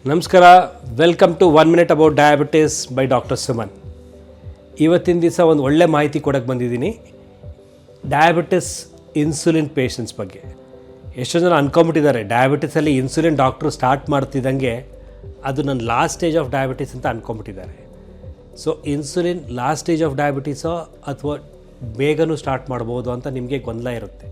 ನಮಸ್ಕಾರ, welcome to 1 minute about diabetes by doctor Suman. ಇವತ್ತಿನ ದಿವಸ ಒಂದು ಒಳ್ಳೆ ಮಾಹಿತಿ ಕೊಡೋಕ್ಕೆ ಬಂದಿದ್ದೀನಿ. ಡಯಾಬಿಟಿಸ್ ಇನ್ಸುಲಿನ್ ಪೇಷಂಟ್ಸ್ ಬಗ್ಗೆ ಎಷ್ಟೋ ಜನ ಅಂದ್ಕೊಂಬಿಟ್ಟಿದ್ದಾರೆ, ಡಯಾಬಿಟಿಸಲ್ಲಿ ಇನ್ಸುಲಿನ್ ಡಾಕ್ಟ್ರು ಸ್ಟಾರ್ಟ್ ಮಾಡ್ತಿದ್ದಂಗೆ ಅದು ನನ್ನ ಲಾಸ್ಟ್ ಸ್ಟೇಜ್ ಆಫ್ ಡಯಾಬಿಟಿಸ್ ಅಂತ ಅಂದ್ಕೊಂಬಿಟ್ಟಿದ್ದಾರೆ. So insulin last stage of ಡಯಾಬಿಟಿಸೋ ಅಥವಾ ಬೇಗನೂ ಸ್ಟಾರ್ಟ್ ಮಾಡ್ಬೋದು ಅಂತ ನಿಮಗೆ ಗೊಂದಲ ಇರುತ್ತೆ.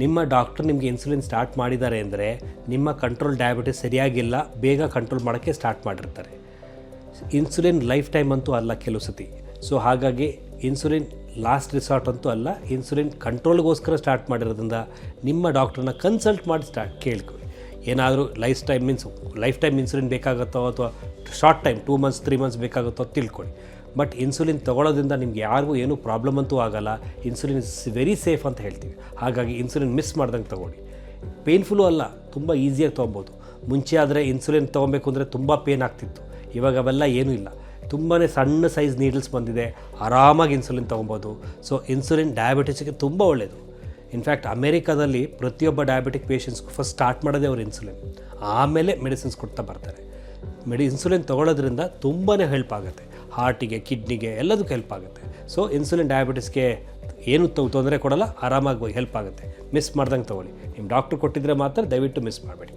ನಿಮ್ಮ ಡಾಕ್ಟರ್ ನಿಮಗೆ ಇನ್ಸುಲಿನ್ ಸ್ಟಾರ್ಟ್ ಮಾಡಿದ್ದಾರೆ ಅಂದರೆ ನಿಮ್ಮ ಕಂಟ್ರೋಲ್ ಡಯಾಬಿಟಿಸ್ ಸರಿಯಾಗಿಲ್ಲ, ಬೇಗ ಕಂಟ್ರೋಲ್ ಮಾಡೋಕ್ಕೆ ಸ್ಟಾರ್ಟ್ ಮಾಡಿರ್ತಾರೆ. ಇನ್ಸುಲಿನ್ ಲೈಫ್ ಟೈಮ್ ಅಂತೂ ಅಲ್ಲ ಕೆಲವು ಸತಿ. ಸೊ ಹಾಗಾಗಿ ಇನ್ಸುಲಿನ್ ಲಾಸ್ಟ್ ರಿಸಾರ್ಟ್ ಅಂತೂ ಅಲ್ಲ. ಇನ್ಸುಲಿನ್ ಕಂಟ್ರೋಲ್ಗೋಸ್ಕರ ಸ್ಟಾರ್ಟ್ ಮಾಡಿರೋದ್ರಿಂದ ನಿಮ್ಮ ಡಾಕ್ಟ್ರನ್ನ ಕನ್ಸಲ್ಟ್ ಮಾಡಿ ಕೇಳ್ಕೊಳ್ಳಿ. ಏನಾದರೂ ಲೈಫ್ ಟೈಮ್ ಇನ್ಸುಲಿನ್ ಬೇಕಾಗುತ್ತೋ ಅಥವಾ ಶಾರ್ಟ್ ಟೈಮ್ 2 ಮಂತ್ಸ್ 3 ಮಂತ್ಸ್ ಬೇಕಾಗುತ್ತೋ ತಿಳ್ಕೊಳ್ಳಿ. ಬಟ್ ಇನ್ಸುಲಿನ್ ತೊಗೊಳೋದ್ರಿಂದ ನಿಮ್ಗೆ ಯಾರಿಗೂ ಏನೂ ಪ್ರಾಬ್ಲಮ್ ಅಂತೂ ಆಗೋಲ್ಲ. ಇನ್ಸುಲಿನ್ ಇಸ್ ವೆರಿ ಸೇಫ್ ಅಂತ ಹೇಳ್ತೀವಿ. ಹಾಗಾಗಿ ಇನ್ಸುಲಿನ್ ಮಿಸ್ ಮಾಡ್ದಂಗೆ ತೊಗೊಳ್ಳಿ. ಪೇನ್ಫುಲ್ಲು ಅಲ್ಲ, ತುಂಬ ಈಸಿಯಾಗಿ ತೊಗೊಬೋದು. ಮುಂಚೆ ಆದರೆ ಇನ್ಸುಲಿನ್ ತೊಗೊಬೇಕು ಅಂದರೆ ತುಂಬ ಪೇನ್ ಆಗ್ತಿತ್ತು. ಇವಾಗ ಅವೆಲ್ಲ ಏನೂ ಇಲ್ಲ. ತುಂಬಾ ಸಣ್ಣ ಸೈಜ್ ನೀಡಲ್ಸ್ ಬಂದಿದೆ, ಆರಾಮಾಗಿ ಇನ್ಸುಲಿನ್ ತೊಗೊಬೋದು. ಸೊ ಇನ್ಸುಲಿನ್ ಡಯಾಬಿಟಿಸ್ಗೆ ತುಂಬ ಒಳ್ಳೆಯದು. ಇನ್ಫ್ಯಾಕ್ಟ್ ಅಮೇರಿಕಾದಲ್ಲಿ ಪ್ರತಿಯೊಬ್ಬ ಡಯಾಬಿಟಿಕ್ ಪೇಷಂಟ್ಸ್ಗೂ ಫಸ್ಟ್ ಸ್ಟಾರ್ಟ್ ಮಾಡೋದೇ ಅವರು ಇನ್ಸುಲಿನ್, ಆಮೇಲೆ ಮೆಡಿಸಿನ್ಸ್ ಕೊಡ್ತಾ ಬರ್ತಾರೆ. ಇನ್ಸುಲಿನ್ ತೊಗೊಳೋದ್ರಿಂದ ತುಂಬಾ ಹೆಲ್ಪ್ ಆಗುತ್ತೆ. ಹಾರ್ಟಿಗೆ, ಕಿಡ್ನಿಗೆ ಎಲ್ಲದಕ್ಕೂ ಹೆಲ್ಪ್ ಆಗುತ್ತೆ. ಸೊ ಇನ್ಸುಲಿನ್ ಡಯಾಬಿಟಿಸ್ಗೆ ಏನು ತೊಂದರೆ ಕೊಡಲ್ಲ, ಆರಾಮಾಗಿ ಹೆಲ್ಪ್ ಆಗುತ್ತೆ. ಮಿಸ್ ಮಾಡ್ದಂಗೆ ತೊಗೊಳ್ಳಿ. ನಿಮ್ಮ ಡಾಕ್ಟ್ರು ಕೊಟ್ಟಿದ್ರೆ ಮಾತ್ರ ದಯವಿಟ್ಟು ಮಿಸ್ ಮಾಡಬೇಡಿ.